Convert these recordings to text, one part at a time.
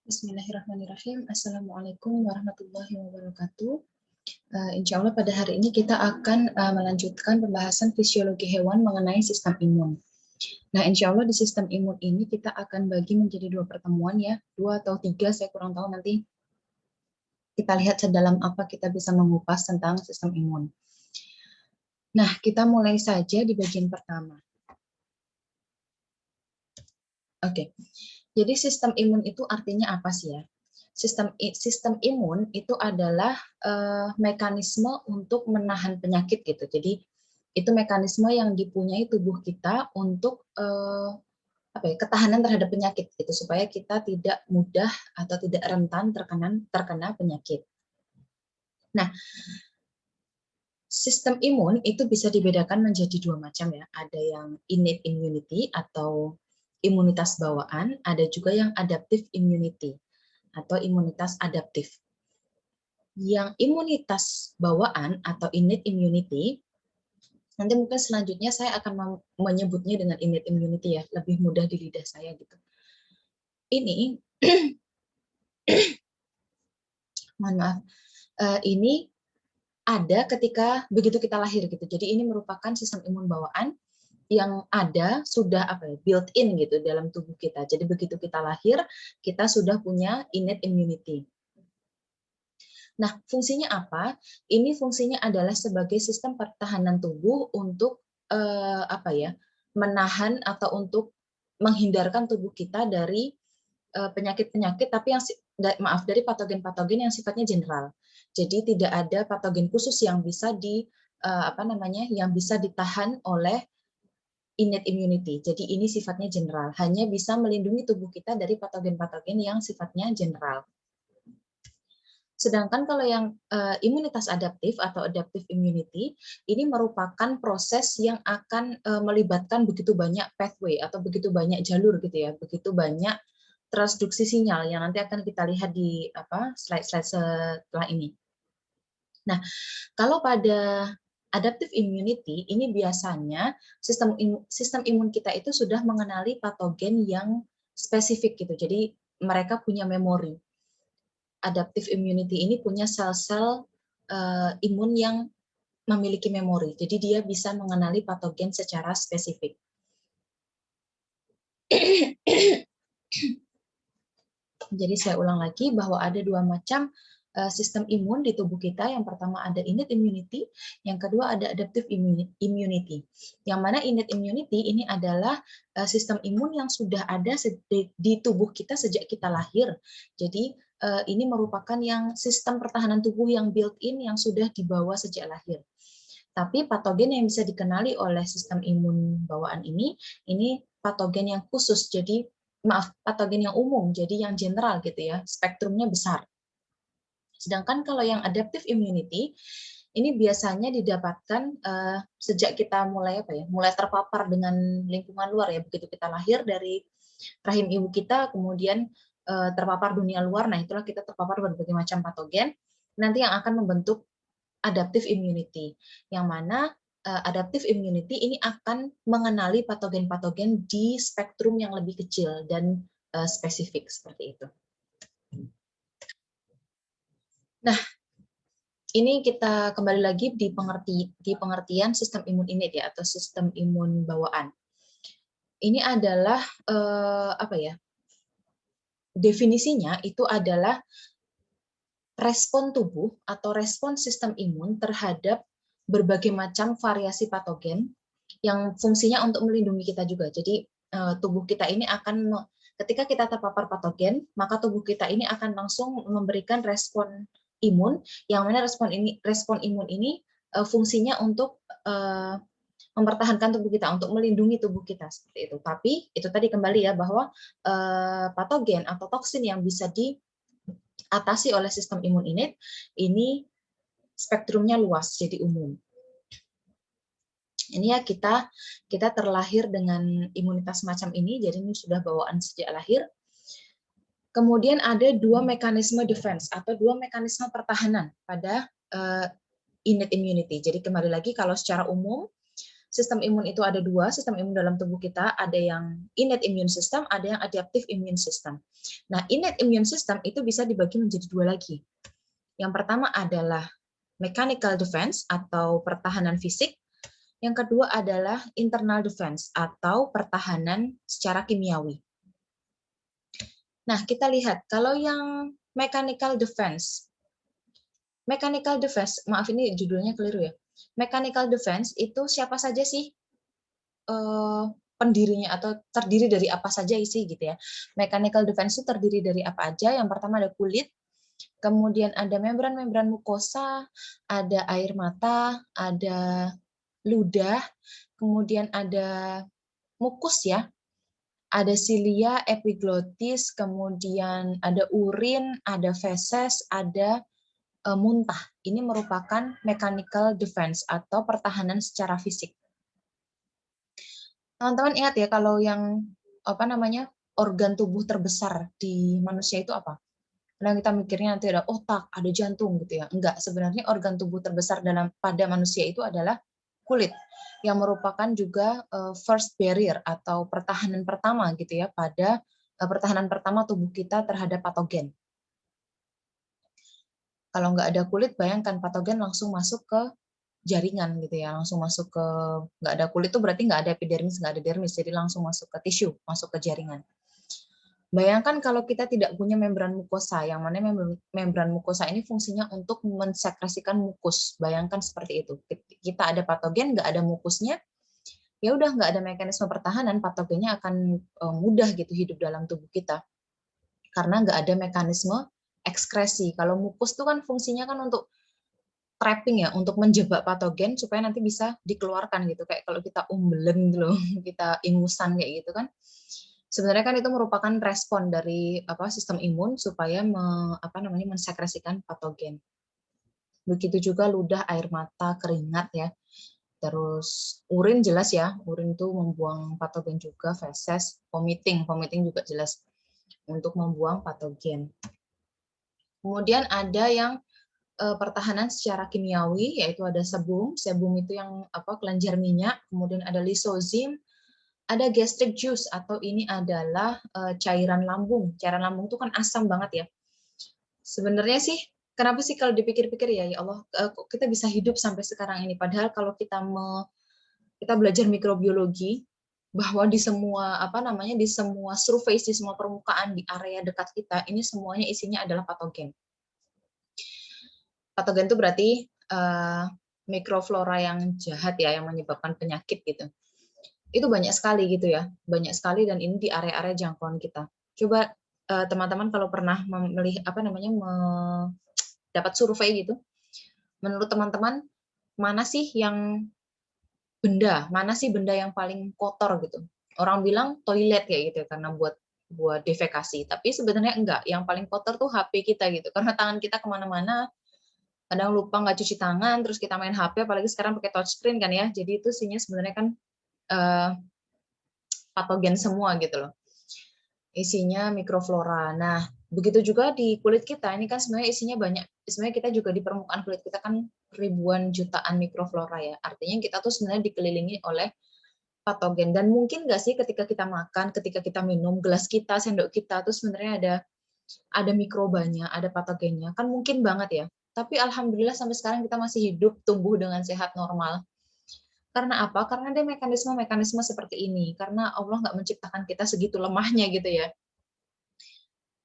Bismillahirrahmanirrahim. Assalamualaikum warahmatullahi wabarakatuh. Insya Allah pada hari ini kita akan melanjutkan pembahasan fisiologi hewan mengenai sistem imun. Nah, insya Allah di sistem imun ini kita akan bagi menjadi dua pertemuan ya, 2 atau 3, saya kurang tahu nanti kita lihat sedalam apa kita bisa mengupas tentang sistem imun. Nah, kita mulai saja di bagian pertama. Oke. Jadi sistem imun itu artinya apa sih ya? Sistem imun itu adalah mekanisme untuk menahan penyakit gitu. Jadi itu mekanisme yang dipunyai tubuh kita untuk ketahanan terhadap penyakit gitu supaya kita tidak mudah atau tidak rentan terkena penyakit. Nah, sistem imun itu bisa dibedakan menjadi dua macam ya. Ada yang innate immunity atau imunitas bawaan, ada juga yang adaptive immunity atau imunitas adaptif. Yang imunitas bawaan atau innate immunity, nanti mungkin selanjutnya saya akan menyebutnya dengan innate immunity ya, lebih mudah di lidah saya gitu. Ini, mohon maaf, ini ada ketika begitu kita lahir gitu. Jadi ini merupakan sistem imun bawaan yang ada sudah built in gitu dalam tubuh kita. Jadi begitu kita lahir, kita sudah punya innate immunity. Nah, fungsinya apa? Ini fungsinya adalah sebagai sistem pertahanan tubuh untuk menahan atau untuk menghindarkan tubuh kita dari penyakit-penyakit, tapi dari patogen-patogen yang sifatnya general. Jadi tidak ada patogen khusus yang bisa yang bisa ditahan oleh innate immunity. Jadi ini sifatnya general, hanya bisa melindungi tubuh kita dari patogen-patogen yang sifatnya general. Sedangkan kalau yang imunitas adaptif atau adaptive immunity, ini merupakan proses yang akan melibatkan begitu banyak pathway atau begitu banyak jalur gitu ya, begitu banyak transduksi sinyal yang nanti akan kita lihat di slide-slide setelah ini. Nah, kalau pada adaptive immunity ini biasanya sistem imun kita itu sudah mengenali patogen yang spesifik gitu. Jadi mereka punya memori. Adaptive immunity ini punya sel-sel imun yang memiliki memori. Jadi dia bisa mengenali patogen secara spesifik. Jadi saya ulang lagi bahwa ada dua macam sistem imun di tubuh kita. Yang pertama ada innate immunity, yang kedua ada adaptive immunity. Yang mana innate immunity ini adalah sistem imun yang sudah ada di tubuh kita sejak kita lahir. Jadi ini merupakan yang sistem pertahanan tubuh yang built-in yang sudah dibawa sejak lahir. Tapi patogen yang bisa dikenali oleh sistem imun bawaan ini patogen yang khusus. Jadi patogen yang umum, jadi yang general gitu ya, spektrumnya besar. Sedangkan kalau yang adaptive immunity, ini biasanya didapatkan sejak kita mulai terpapar dengan lingkungan luar ya, begitu kita lahir dari rahim ibu kita, kemudian terpapar dunia luar, nah itulah kita terpapar berbagai macam patogen, nanti yang akan membentuk adaptive immunity, yang mana adaptive immunity ini akan mengenali patogen-patogen di spektrum yang lebih kecil dan spesifik seperti itu. Nah, ini kita kembali lagi di pengertian sistem imun innate ya, atau sistem imun bawaan. Ini adalah definisinya itu adalah respon tubuh atau respon sistem imun terhadap berbagai macam variasi patogen yang fungsinya untuk melindungi kita juga. Jadi tubuh kita ini ketika kita terpapar patogen, maka tubuh kita ini akan langsung memberikan respon imun, yang mana respon imun ini fungsinya untuk mempertahankan tubuh kita, untuk melindungi tubuh kita seperti itu. Tapi itu tadi kembali ya bahwa patogen atau toksin yang bisa diatasi oleh sistem imun innate ini spektrumnya luas, jadi umum. Ini ya kita terlahir dengan imunitas semacam ini, jadi ini sudah bawaan sejak lahir. Kemudian ada dua mekanisme defense atau dua mekanisme pertahanan pada innate immunity. Jadi kembali lagi kalau secara umum Sistem imun itu ada dua, sistem imun dalam tubuh kita, ada yang innate immune system, ada yang adaptive immune system. Nah, innate immune system itu bisa dibagi menjadi dua lagi. Yang pertama adalah mechanical defense atau pertahanan fisik. Yang kedua adalah internal defense atau pertahanan secara kimiawi. Nah, kita lihat kalau yang mechanical defense, maaf ini judulnya keliru ya. Mechanical defense itu siapa saja sih pendirinya atau terdiri dari apa saja isi gitu ya. Mechanical defense itu terdiri dari apa aja? Yang pertama ada kulit, kemudian ada membran-membran mukosa, ada air mata, ada ludah, kemudian ada mukus ya, ada silia, epiglottis, kemudian ada urin, ada feses, ada muntah. Ini merupakan mechanical defense atau pertahanan secara fisik. Teman-teman ingat ya kalau yang organ tubuh terbesar di manusia itu apa? Karena kita mikirnya nanti ada otak, ada jantung gitu ya. Enggak, sebenarnya organ tubuh terbesar pada manusia itu adalah kulit yang merupakan juga first barrier atau pertahanan pertama gitu ya pada pertahanan pertama tubuh kita terhadap patogen. Kalau nggak ada kulit, bayangkan patogen langsung masuk ke jaringan gitu ya, langsung masuk ke, nggak ada kulit itu berarti nggak ada epidermis, nggak ada dermis, jadi langsung masuk ke tisu, masuk ke jaringan. Bayangkan kalau kita tidak punya membran mukosa, yang mana membran mukosa ini fungsinya untuk mensekresikan mukus. Bayangkan seperti itu. Kita ada patogen, nggak ada mukusnya, ya udah nggak ada mekanisme pertahanan, patogennya akan mudah gitu hidup dalam tubuh kita. Karena nggak ada mekanisme ekskresi. Kalau mukus itu kan fungsinya kan untuk trapping ya, untuk menjebak patogen supaya nanti bisa dikeluarkan gitu. Kayak kalau kita umbelen gitu loh, kita ingusan kayak gitu kan. Sebenarnya kan itu merupakan respon dari sistem imun supaya mensekresikan patogen. Begitu juga ludah, air mata, keringat ya. Terus urin jelas ya, urin itu membuang patogen juga, feses, vomiting juga jelas untuk membuang patogen. Kemudian ada yang pertahanan secara kimiawi, yaitu ada sebum itu yang kelenjar minyak, kemudian ada lisozim, ada gastric juice atau ini adalah cairan lambung. Cairan lambung itu kan asam banget ya. Sebenarnya sih kenapa sih kalau dipikir-pikir ya Allah kok kita bisa hidup sampai sekarang ini, padahal kalau kita belajar mikrobiologi bahwa di semua di semua surface, di semua permukaan di area dekat kita ini semuanya isinya adalah patogen. Patogen itu berarti mikroflora yang jahat ya, yang menyebabkan penyakit gitu. Itu banyak sekali gitu ya, banyak sekali, dan ini di area-area jangkauan kita. Coba teman-teman kalau pernah melihat dapat survei gitu, menurut teman-teman mana sih benda yang paling kotor gitu? Orang bilang toilet ya gitu karena buat defekasi, tapi sebenarnya enggak. Yang paling kotor tuh HP kita gitu, karena tangan kita kemana-mana, kadang lupa nggak cuci tangan, terus kita main HP, apalagi sekarang pakai touchscreen kan ya, jadi itu isinya sebenarnya kan patogen semua gitu loh, isinya mikroflora. Nah, begitu juga di kulit kita, ini kan sebenarnya isinya banyak, sebenarnya kita juga di permukaan kulit kita kan ribuan jutaan mikroflora ya, artinya kita tuh sebenarnya dikelilingi oleh patogen. Dan mungkin nggak sih ketika kita makan, ketika kita minum, gelas kita, sendok kita, tuh sebenarnya ada mikrobanya, ada patogennya, kan mungkin banget ya. Tapi alhamdulillah sampai sekarang kita masih hidup, tumbuh dengan sehat normal. Karena apa? Karena ada mekanisme-mekanisme seperti ini. Karena Allah nggak menciptakan kita segitu lemahnya gitu ya.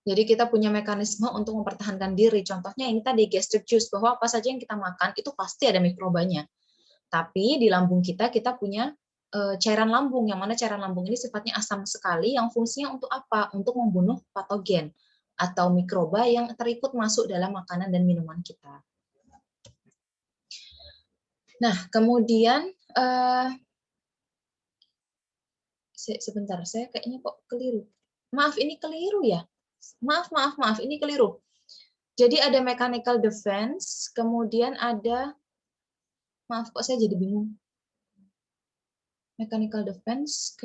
Jadi kita punya mekanisme untuk mempertahankan diri. Contohnya ini tadi gastric juice, bahwa apa saja yang kita makan itu pasti ada mikrobanya. Tapi di lambung kita punya cairan lambung, yang mana cairan lambung ini sifatnya asam sekali, yang fungsinya untuk apa? Untuk membunuh patogen atau mikroba yang terikut masuk dalam makanan dan minuman kita. Nah, kemudian sebentar, saya kayaknya kok keliru. Maaf, ini keliru ya. Maaf, ini keliru. Jadi ada mechanical defense, kemudian ada, maaf kok saya jadi bingung. Mechanical defense,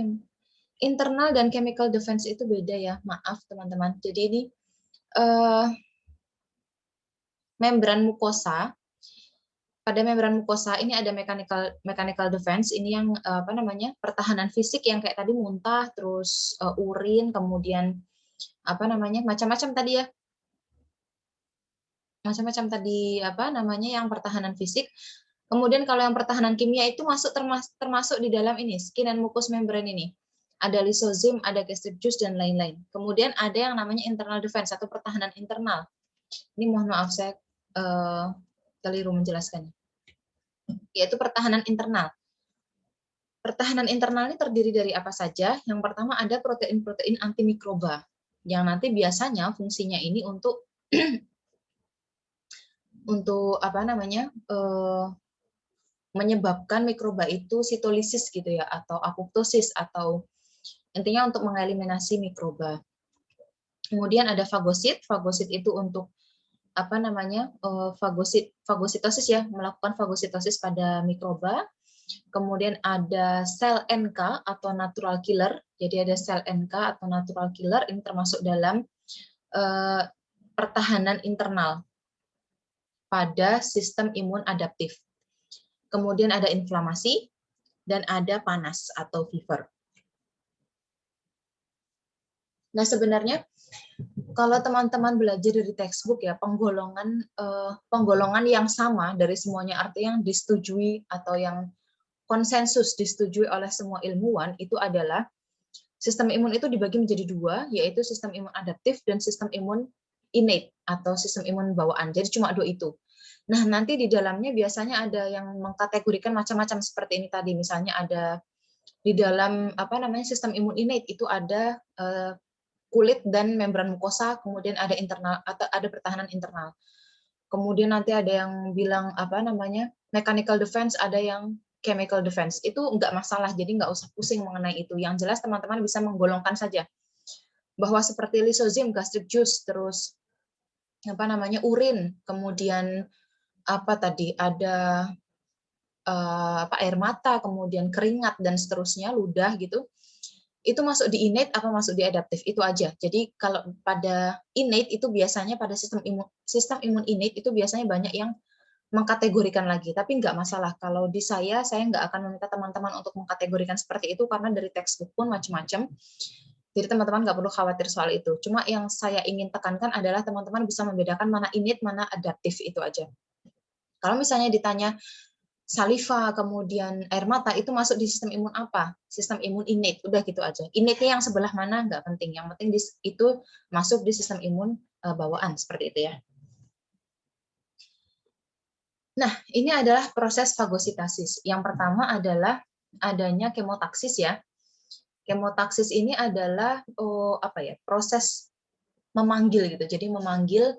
internal dan chemical defense itu beda ya, maaf teman-teman. Jadi ini membran mukosa pada membran mukosa ini ada mechanical defense, ini yang apa namanya, pertahanan fisik yang kayak tadi muntah, terus urin, kemudian apa namanya, macam-macam tadi ya, macam-macam tadi apa namanya yang pertahanan fisik. Kemudian kalau yang pertahanan kimia itu masuk termasuk di dalam ini skin and mucous membrane ini. Ada lysosome, ada gastric juice dan lain-lain. Kemudian ada yang namanya internal defense atau pertahanan internal. Ini mohon maaf saya keliru menjelaskannya. Yaitu pertahanan internal. Pertahanan internal ini terdiri dari apa saja? Yang pertama ada protein-protein antimikroba yang nanti biasanya fungsinya ini untuk untuk apa namanya menyebabkan mikroba itu sitolisis gitu ya, atau apoptosis, atau intinya untuk mengeliminasi mikroba. Kemudian ada fagosit. Fagosit itu untuk apa namanya fagositosis ya, melakukan fagositosis pada mikroba. Kemudian ada sel NK atau natural killer. Jadi ada sel NK atau natural killer, ini termasuk dalam pertahanan internal pada sistem imun adaptif. Kemudian ada inflamasi dan ada panas atau fever. Nah, sebenarnya kalau teman-teman belajar dari textbook ya, penggolongan yang sama dari semuanya, artinya yang disetujui atau yang konsensus disetujui oleh semua ilmuwan itu adalah sistem imun itu dibagi menjadi dua, yaitu sistem imun adaptif dan sistem imun innate atau sistem imun bawaan. Jadi cuma dua itu. Nah, nanti di dalamnya biasanya ada yang mengkategorikan macam-macam seperti ini tadi. Misalnya ada di dalam apa namanya sistem imun innate itu ada kulit dan membran mukosa, kemudian ada internal atau ada pertahanan internal. Kemudian nanti ada yang bilang apa namanya mechanical defense, ada yang chemical defense. Itu enggak masalah, jadi enggak usah pusing mengenai itu. Yang jelas teman-teman bisa menggolongkan saja bahwa seperti lysosome, gastric juice, terus apa namanya urin, kemudian apa tadi ada apa air mata, kemudian keringat dan seterusnya, ludah gitu. Itu masuk di innate apa masuk di adaptif, itu aja. Jadi kalau pada innate itu biasanya pada sistem imun innate itu biasanya banyak yang mengkategorikan lagi, tapi nggak masalah. Kalau di saya nggak akan meminta teman-teman untuk mengkategorikan seperti itu karena dari textbook pun macam-macam. Jadi teman-teman nggak perlu khawatir soal itu. Cuma yang saya ingin tekankan adalah teman-teman bisa membedakan mana innate, mana adaptif, itu aja. Kalau misalnya ditanya saliva, kemudian air mata, itu masuk di sistem imun apa? Sistem imun innate, udah gitu aja. Innate-nya yang sebelah mana nggak penting, yang penting itu masuk di sistem imun bawaan, seperti itu ya. Nah, ini adalah proses fagositasis. Yang pertama adalah adanya kemotaksis ya. Kemotaksis ini adalah proses memanggil gitu. Jadi memanggil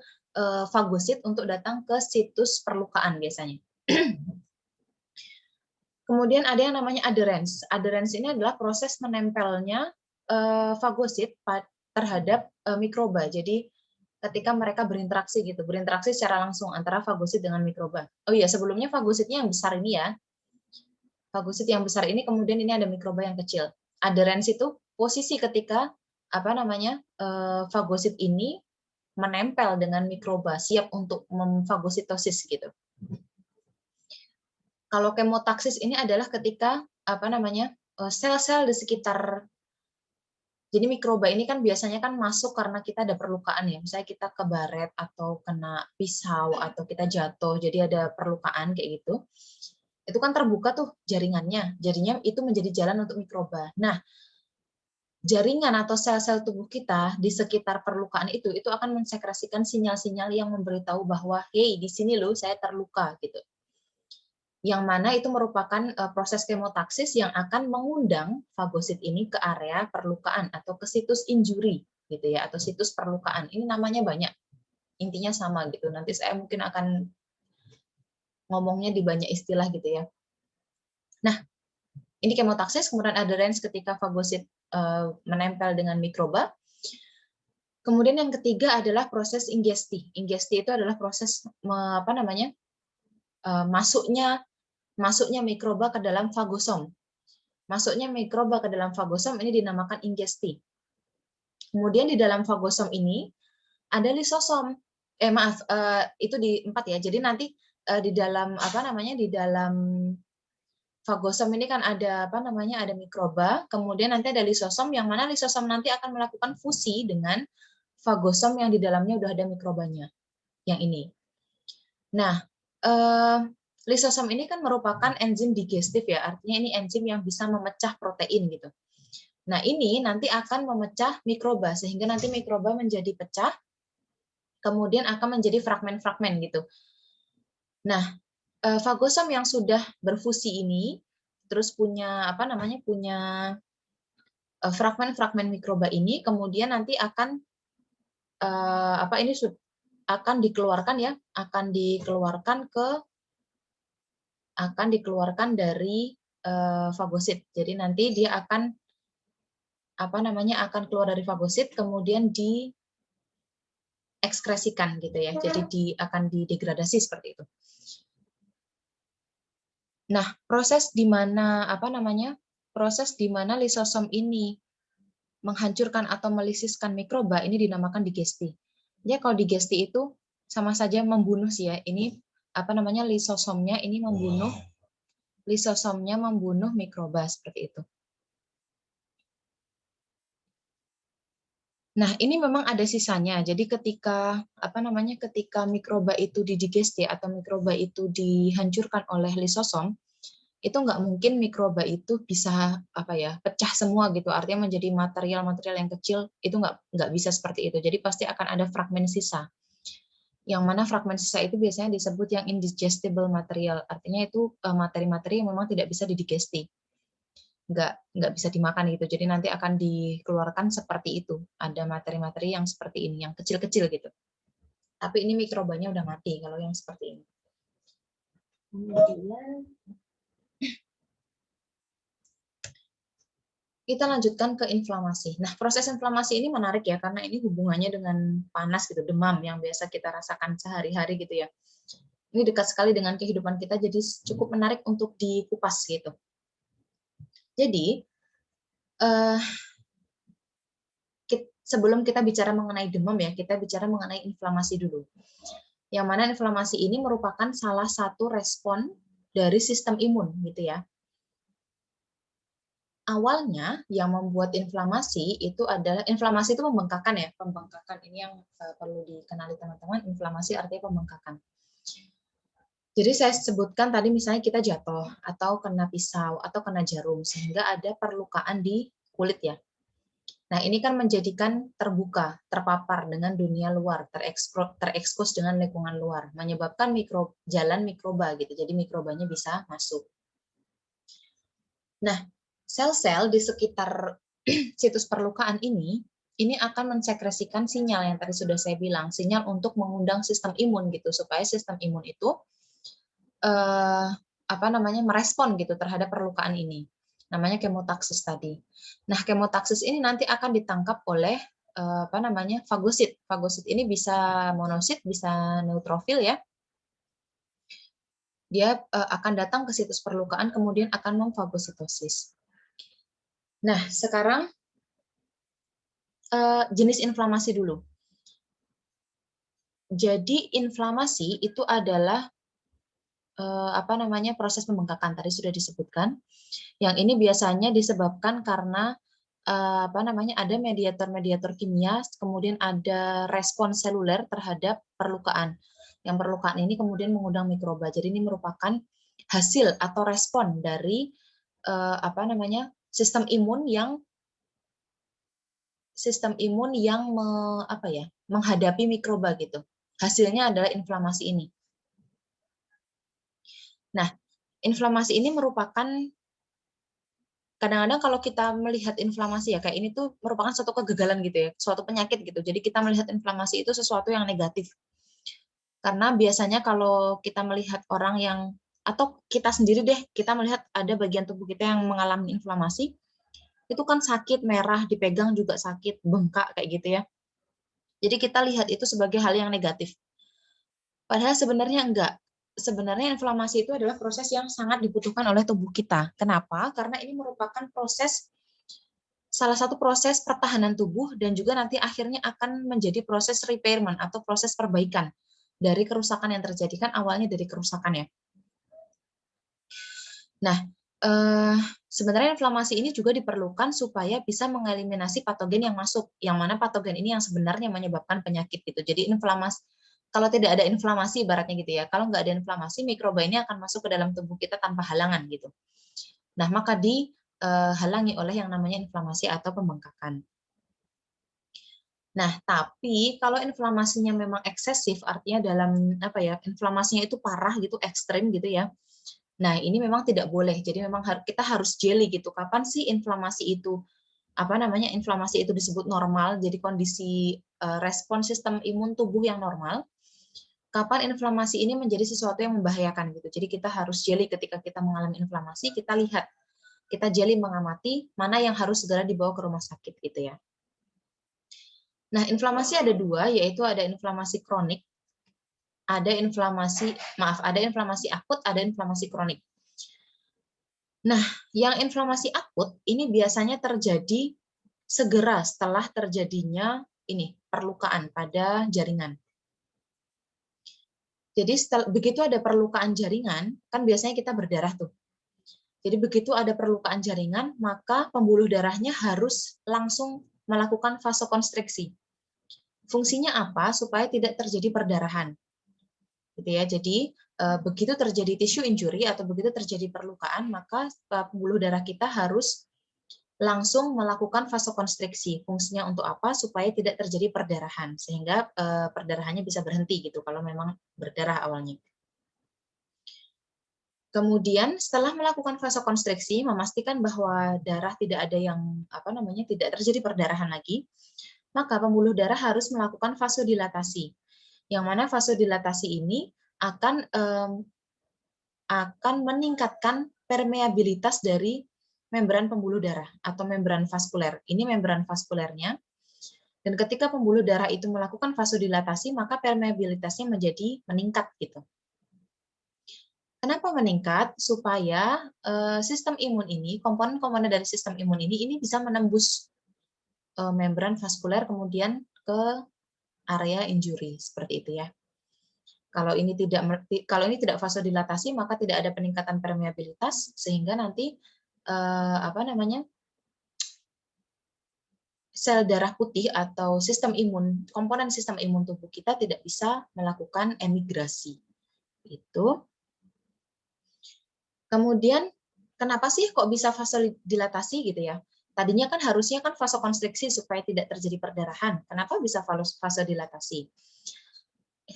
fagosit untuk datang ke situs perlukaan biasanya. Kemudian ada yang namanya adherence. Adherence ini adalah proses menempelnya fagosit terhadap mikroba. Jadi ketika mereka berinteraksi gitu, berinteraksi secara langsung antara fagosit dengan mikroba. Oh iya, sebelumnya fagositnya yang besar ini ya. Fagosit yang besar ini, kemudian ini ada mikroba yang kecil. Adherence itu posisi ketika apa namanya fagosit ini menempel dengan mikroba, siap untuk memfagositosis gitu. Kalau kemotaksis ini adalah ketika apa namanya sel-sel di sekitar, jadi mikroba ini kan biasanya kan masuk karena kita ada perlukaan ya, misalnya kita kebaret atau kena pisau atau kita jatuh, jadi ada perlukaan kayak gitu. Itu kan terbuka tuh jaringannya, jadinya itu menjadi jalan untuk mikroba. Nah, jaringan atau sel-sel tubuh kita di sekitar perlukaan itu akan mensekresikan sinyal-sinyal yang memberitahu bahwa hey, di sini loh saya terluka gitu. Yang mana itu merupakan proses kemotaksis yang akan mengundang fagosit ini ke area perlukaan atau ke situs injury gitu ya, atau situs perlukaan. Ini namanya banyak, intinya sama gitu. Nanti saya mungkin akan ngomongnya di banyak istilah gitu ya. Nah, ini kemotaksis, kemudian adherence ketika fagosit menempel dengan mikroba. Kemudian yang ketiga adalah proses ingesti. Ingesti itu adalah proses masuknya mikroba ke dalam fagosom. Masuknya mikroba ke dalam fagosom ini dinamakan ingesti. Kemudian di dalam fagosom ini ada lisosom. Itu di 4 ya. Jadi nanti di dalam di dalam fagosom ini kan ada ada mikroba, kemudian nanti ada lisosom yang mana lisosom nanti akan melakukan fusi dengan fagosom yang di dalamnya udah ada mikrobanya. Yang ini. Nah, lisosom ini kan merupakan enzim digestif ya, artinya ini enzim yang bisa memecah protein gitu. Nah, ini nanti akan memecah mikroba sehingga nanti mikroba menjadi pecah, kemudian akan menjadi fragmen-fragmen gitu. Nah, fagosom yang sudah berfusi ini terus punya punya fragmen-fragmen mikroba ini kemudian nanti akan akan dikeluarkan dari fagosit. Jadi nanti dia akan akan keluar dari fagosit kemudian diekskresikan gitu ya. Jadi akan didegradasi seperti itu. Nah, proses di mana lisosom ini menghancurkan atau melisiskan mikroba ini dinamakan digesti. Ya, kalau digesti itu sama saja membunuh sih ya. Ini lisosomnya ini membunuh mikroba seperti itu. Nah, ini memang ada sisanya. Jadi ketika ketika mikroba itu didigesti atau mikroba itu dihancurkan oleh lisosom, itu nggak mungkin mikroba itu bisa pecah semua gitu. Artinya menjadi material-material yang kecil itu nggak bisa seperti itu. Jadi pasti akan ada fragmen sisa. Yang mana fragmen sisa itu biasanya disebut yang indigestible material. Artinya itu materi-materi yang memang tidak bisa didigesti. Nggak bisa dimakan gitu. Jadi nanti akan dikeluarkan seperti itu. Ada materi-materi yang seperti ini, yang kecil-kecil gitu. Tapi ini mikrobanya udah mati kalau yang seperti ini. Kemudian kita lanjutkan ke inflamasi. Nah, proses inflamasi ini menarik ya, karena ini hubungannya dengan panas gitu, demam yang biasa kita rasakan sehari-hari gitu ya. Ini dekat sekali dengan kehidupan kita, jadi cukup menarik untuk dikupas gitu. Jadi, sebelum kita bicara mengenai demam ya, kita bicara mengenai inflamasi dulu. Yang mana inflamasi ini merupakan salah satu respon dari sistem imun gitu ya. Awalnya yang membuat inflamasi itu pembengkakan ya, pembengkakan ini yang perlu dikenali teman-teman. Inflamasi artinya pembengkakan. Jadi saya sebutkan tadi misalnya kita jatuh atau kena pisau atau kena jarum sehingga ada perlukaan di kulit ya. Nah, ini kan menjadikan terpapar dengan dunia luar, terekspos dengan lingkungan luar, menyebabkan jalan mikroba gitu. Jadi mikrobanya bisa masuk. Nah, sel-sel di sekitar situs perlukaan ini akan mensekresikan sinyal yang tadi sudah saya bilang, sinyal untuk mengundang sistem imun gitu supaya sistem imun itu merespon gitu terhadap perlukaan ini. Namanya kemotaksis tadi. Nah, kemotaksis ini nanti akan ditangkap oleh fagosit. Fagosit ini bisa monosit, bisa neutrofil ya. Dia akan datang ke situs perlukaan kemudian akan memfagositosis. Nah, sekarang jenis inflamasi dulu. Jadi inflamasi itu adalah proses pembengkakan tadi sudah disebutkan. Yang ini biasanya disebabkan karena ada mediator-mediator kimia, kemudian ada respon seluler terhadap perlukaan. Yang perlukaan ini kemudian mengundang mikroba. Jadi ini merupakan hasil atau respon dari sistem imun yang menghadapi mikroba gitu. Hasilnya adalah inflamasi ini. Nah, inflamasi ini merupakan kadang-kadang kalau kita melihat inflamasi ya kayak ini tuh merupakan suatu kegagalan gitu ya, suatu penyakit gitu. Jadi kita melihat inflamasi itu sesuatu yang negatif. Karena biasanya kalau kita melihat orang yang atau kita sendiri deh, kita melihat ada bagian tubuh kita yang mengalami inflamasi, itu kan sakit, merah, dipegang juga sakit, bengkak kayak gitu ya. Jadi kita lihat itu sebagai hal yang negatif. Padahal sebenarnya enggak. Sebenarnya inflamasi itu adalah proses yang sangat dibutuhkan oleh tubuh kita. Kenapa? Karena ini merupakan salah satu proses pertahanan tubuh dan juga nanti akhirnya akan menjadi proses repairment atau proses perbaikan dari kerusakan yang terjadi, kan awalnya dari kerusakan ya. Nah, sebenarnya inflamasi ini juga diperlukan supaya bisa mengeliminasi patogen yang masuk, yang mana patogen ini yang sebenarnya menyebabkan penyakit gitu. Jadi inflamasi, kalau tidak ada inflamasi ibaratnya gitu ya, kalau nggak ada inflamasi, mikroba ini akan masuk ke dalam tubuh kita tanpa halangan gitu. Nah, maka dihalangi oleh yang namanya inflamasi atau pembengkakan. Nah, tapi kalau inflamasinya memang eksesif, artinya dalam apa ya, inflamasinya itu parah gitu, ekstrim gitu ya. Nah, ini memang tidak boleh. Jadi memang kita harus jeli gitu. Kapan sih inflamasi itu apa namanya? Inflamasi itu disebut normal, jadi kondisi respon sistem imun tubuh yang normal. Kapan inflamasi ini menjadi sesuatu yang membahayakan gitu. Jadi kita harus jeli ketika kita mengalami inflamasi, kita lihat, kita jeli mengamati mana yang harus segera dibawa ke rumah sakit gitu ya. Nah, inflamasi ada dua, yaitu ada inflamasi kronik, ada inflamasi akut, ada inflamasi kronik. Nah, yang inflamasi akut ini biasanya terjadi segera setelah terjadinya ini perlukaan pada jaringan. Jadi begitu ada perlukaan jaringan, kan biasanya kita berdarah tuh. Jadi begitu ada perlukaan jaringan, maka pembuluh darahnya harus langsung melakukan vasokonstriksi. Fungsinya apa? Supaya tidak terjadi perdarahan. Gitu ya. Jadi begitu terjadi tissue injury atau begitu terjadi perlukaan, maka pembuluh darah kita harus langsung melakukan vasokonstriksi. Fungsinya untuk apa? Supaya tidak terjadi perdarahan, sehingga perdarahannya bisa berhenti gitu kalau memang berdarah awalnya. Kemudian setelah melakukan vasokonstriksi, memastikan bahwa darah tidak ada yang apa namanya tidak terjadi perdarahan lagi, maka pembuluh darah harus melakukan vasodilatasi. Yang mana vasodilatasi ini akan meningkatkan permeabilitas dari membran pembuluh darah atau membran vaskuler. Ini membran vaskulernya. Dan ketika pembuluh darah itu melakukan vasodilatasi, maka permeabilitasnya menjadi meningkat gitu. Kenapa meningkat? Supaya sistem imun ini, komponen-komponen dari sistem imun ini bisa menembus membran vaskuler kemudian ke area injury seperti itu ya. Kalau ini tidak vasodilatasi, maka tidak ada peningkatan permeabilitas sehingga nanti sel darah putih atau komponen sistem imun tubuh kita tidak bisa melakukan emigrasi. Itu. Kemudian kenapa sih kok bisa vasodilatasi gitu ya? Tadinya kan harusnya kan vasokonstriksi supaya tidak terjadi perdarahan. Kenapa bisa vasodilatasi?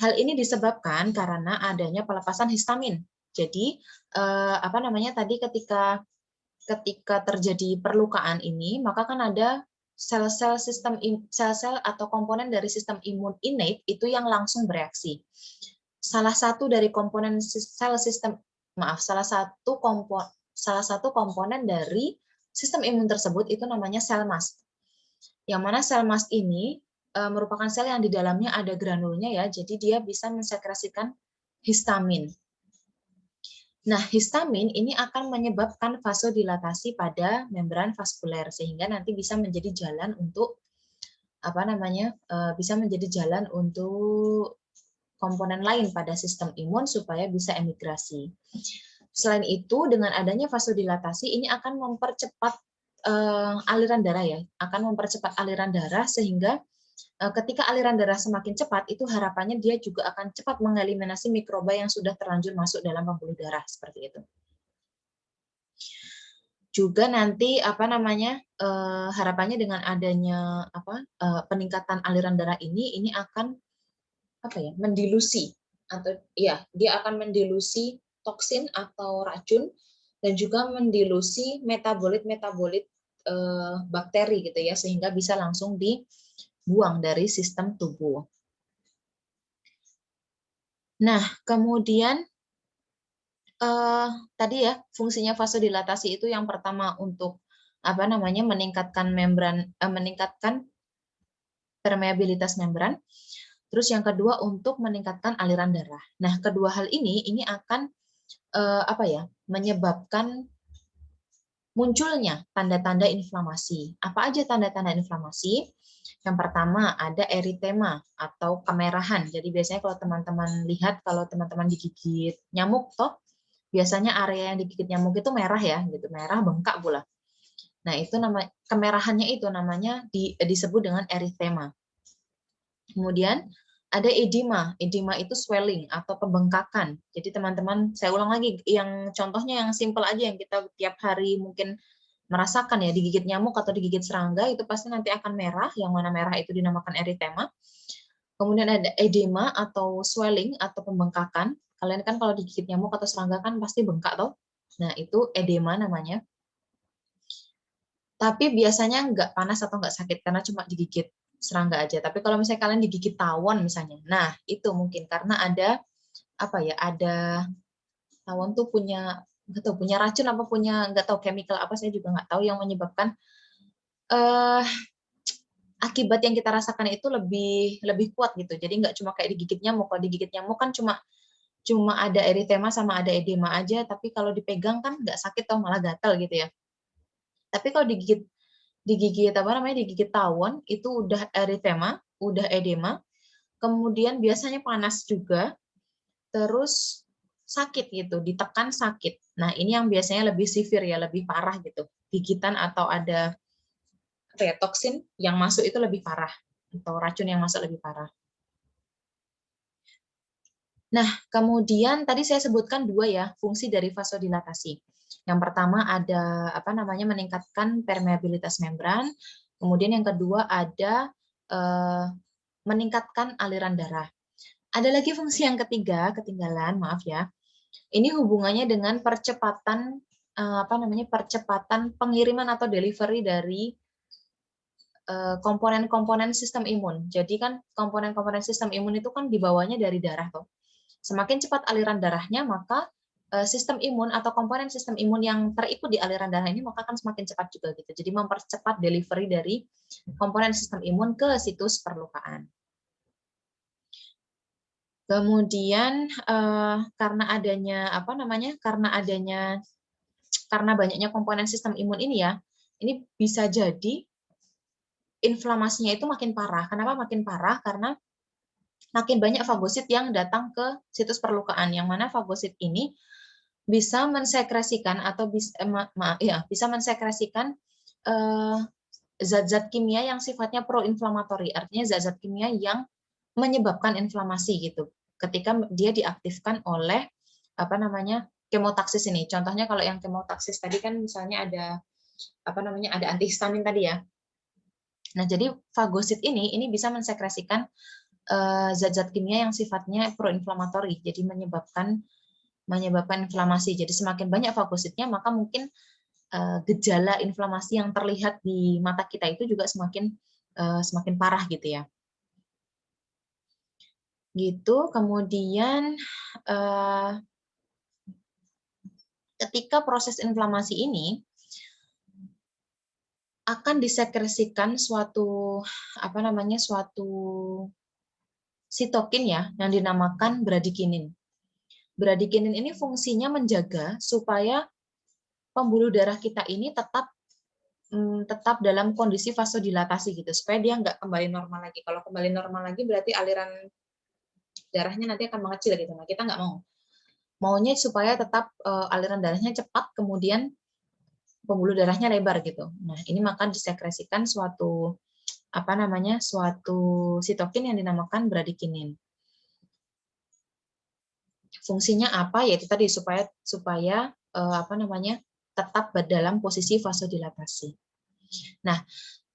Hal ini disebabkan karena adanya pelepasan histamin. Jadi tadi ketika terjadi perlukaan ini, maka kan ada sel-sel atau komponen dari sistem imun innate itu yang langsung bereaksi. Salah satu dari komponen salah satu komponen dari sistem imun tersebut itu namanya sel mast. Yang mana sel mast ini merupakan sel yang di dalamnya ada granulnya ya, jadi dia bisa mensekresikan histamin. Nah, histamin ini akan menyebabkan vasodilatasi pada membran vaskuler sehingga nanti bisa menjadi jalan untuk bisa menjadi jalan untuk komponen lain pada sistem imun supaya bisa emigrasi. Selain itu, dengan adanya vasodilatasi ini akan mempercepat aliran darah ya, akan mempercepat aliran darah sehingga ketika aliran darah semakin cepat, itu harapannya dia juga akan cepat mengeliminasi mikroba yang sudah terlanjur masuk dalam pembuluh darah seperti itu. Juga nanti harapannya dengan adanya peningkatan aliran darah ini akan mendilusi atau ya dia akan mendilusi toksin atau racun dan juga mendilusi metabolit bakteri gitu ya sehingga bisa langsung dibuang dari sistem tubuh. Nah, kemudian tadi ya fungsinya vasodilatasi itu yang pertama untuk meningkatkan permeabilitas membran. Terus yang kedua untuk meningkatkan aliran darah. Nah, kedua hal ini akan menyebabkan munculnya tanda-tanda inflamasi. Apa aja tanda-tanda inflamasi? Yang pertama ada eritema atau kemerahan. Jadi biasanya kalau teman-teman lihat, kalau teman-teman digigit nyamuk toh, biasanya area yang digigit nyamuk itu merah ya, gitu, merah bengkak pula. Nah, itu nama kemerahannya itu namanya disebut dengan eritema. Kemudian ada edema. Edema itu swelling atau pembengkakan. Jadi teman-teman, saya ulang lagi, yang contohnya yang simple aja yang kita tiap hari mungkin merasakan ya, digigit nyamuk atau digigit serangga itu pasti nanti akan merah, yang mana merah itu dinamakan eritema. Kemudian ada edema atau swelling atau pembengkakan. Kalian kan kalau digigit nyamuk atau serangga kan pasti bengkak toh. Nah, itu edema namanya. Tapi biasanya nggak panas atau nggak sakit karena cuma digigit serangga aja. Tapi kalau misalnya kalian digigit tawon misalnya, nah itu mungkin karena ada apa ya, ada tawon tuh punya nggak tahu punya racun apa punya nggak tahu chemical apa, saya juga nggak tahu, yang menyebabkan eh, akibat yang kita rasakan itu lebih lebih kuat gitu. Jadi nggak cuma kayak digigit nyamuk. Kalau digigit nyamuk kan cuma cuma ada eritema sama ada edema aja, tapi kalau dipegang kan nggak sakit atau malah gatal gitu ya. Tapi kalau digigit apa namanya, digigit tawon itu udah eritema, udah edema, kemudian biasanya panas juga, terus sakit gitu, ditekan sakit. Nah, ini yang biasanya lebih severe ya, lebih parah gitu. Gigitan atau ada apa ya, toksin yang masuk itu lebih parah atau racun yang masuk lebih parah. Nah, kemudian tadi saya sebutkan dua ya fungsi dari vasodilatasi. Yang pertama ada apa namanya, meningkatkan permeabilitas membran. Kemudian yang kedua ada meningkatkan aliran darah. Ada lagi fungsi yang ketiga, ketinggalan, maaf ya. Ini hubungannya dengan percepatan apa namanya, percepatan pengiriman atau delivery dari komponen-komponen sistem imun. Jadi kan komponen-komponen sistem imun itu kan dibawanya dari darah tuh. Semakin cepat aliran darahnya, maka sistem imun atau komponen sistem imun yang terikut di aliran darah ini maka akan semakin cepat juga gitu. Jadi mempercepat delivery dari komponen sistem imun ke situs perlukaan. Kemudian karena adanya apa namanya? Karena banyaknya komponen sistem imun ini ya, ini bisa jadi inflamasinya itu makin parah. Kenapa makin parah? Karena makin banyak fagosit yang datang ke situs perlukaan, yang mana fagosit ini bisa mensekresikan atau bisa mensekresikan zat-zat kimia yang sifatnya proinflamatori, artinya zat-zat kimia yang menyebabkan inflamasi gitu. Ketika dia diaktifkan oleh apa namanya, kemotaksis ini. Contohnya kalau yang kemotaksis tadi kan misalnya ada apa namanya, ada antihistamin tadi ya. Nah, jadi fagosit ini bisa mensekresikan zat-zat kimia yang sifatnya proinflamatori, jadi menyebabkan inflamasi. Jadi semakin banyak fagositnya, maka mungkin gejala inflamasi yang terlihat di mata kita itu juga semakin parah gitu ya. Gitu. Kemudian ketika proses inflamasi ini akan disekresikan suatu apa namanya, suatu sitokin ya yang dinamakan bradikinin. Bradikinin ini fungsinya menjaga supaya pembuluh darah kita ini tetap dalam kondisi vasodilatasi gitu, supaya dia nggak kembali normal lagi. Kalau kembali normal lagi berarti aliran darahnya nanti akan mengecil gitu. Nah, kita nggak mau. Maunya supaya tetap aliran darahnya cepat, kemudian pembuluh darahnya lebar gitu. Nah, ini maka disekresikan suatu apa namanya, suatu sitokin yang dinamakan bradikinin. Fungsinya apa? Yaitu tadi supaya apa namanya, tetap dalam posisi vasodilatasi. Nah,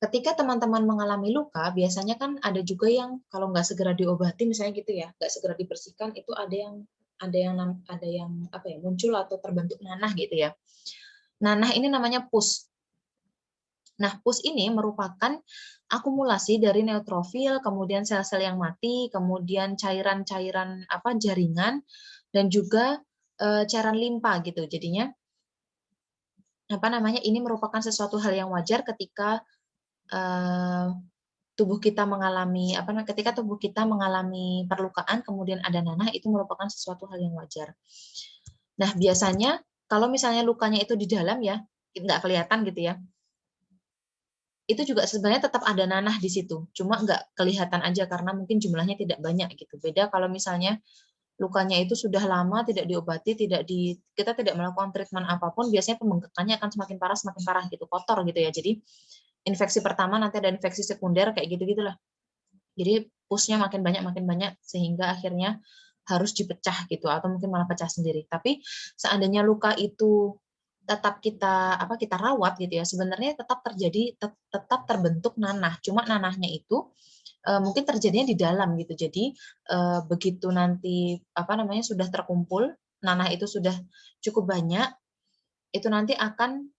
ketika teman-teman mengalami luka, biasanya kan ada juga yang kalau nggak segera diobati misalnya gitu ya, nggak segera dibersihkan, itu ada yang apa ya, muncul atau terbentuk nanah gitu ya. Nanah ini namanya pus. Nah, pus ini merupakan akumulasi dari neutrofil, kemudian sel-sel yang mati, kemudian cairan-cairan apa, jaringan, dan juga cairan limpa gitu. Jadinya apa namanya, ini merupakan sesuatu hal yang wajar ketika tubuh kita mengalami apa namanya, ketika tubuh kita mengalami perlukaan kemudian ada nanah, itu merupakan sesuatu hal yang wajar. Nah, biasanya kalau misalnya lukanya itu di dalam ya, nggak kelihatan gitu ya, itu juga sebenarnya tetap ada nanah di situ, cuma nggak kelihatan aja karena mungkin jumlahnya tidak banyak gitu. Beda kalau misalnya lukanya itu sudah lama tidak diobati, kita tidak melakukan treatment apapun, biasanya pembengkakannya akan semakin parah gitu, kotor gitu ya. Jadi infeksi pertama nanti ada infeksi sekunder kayak gitu-gitulah. Jadi pushnya makin banyak sehingga akhirnya harus dipecah gitu atau mungkin malah pecah sendiri. Tapi seandainya luka itu tetap kita rawat gitu ya, sebenarnya tetap terbentuk nanah. Cuma nanahnya itu mungkin terjadinya di dalam gitu. Jadi begitu nanti sudah terkumpul, nanah itu sudah cukup banyak, itu nanti akan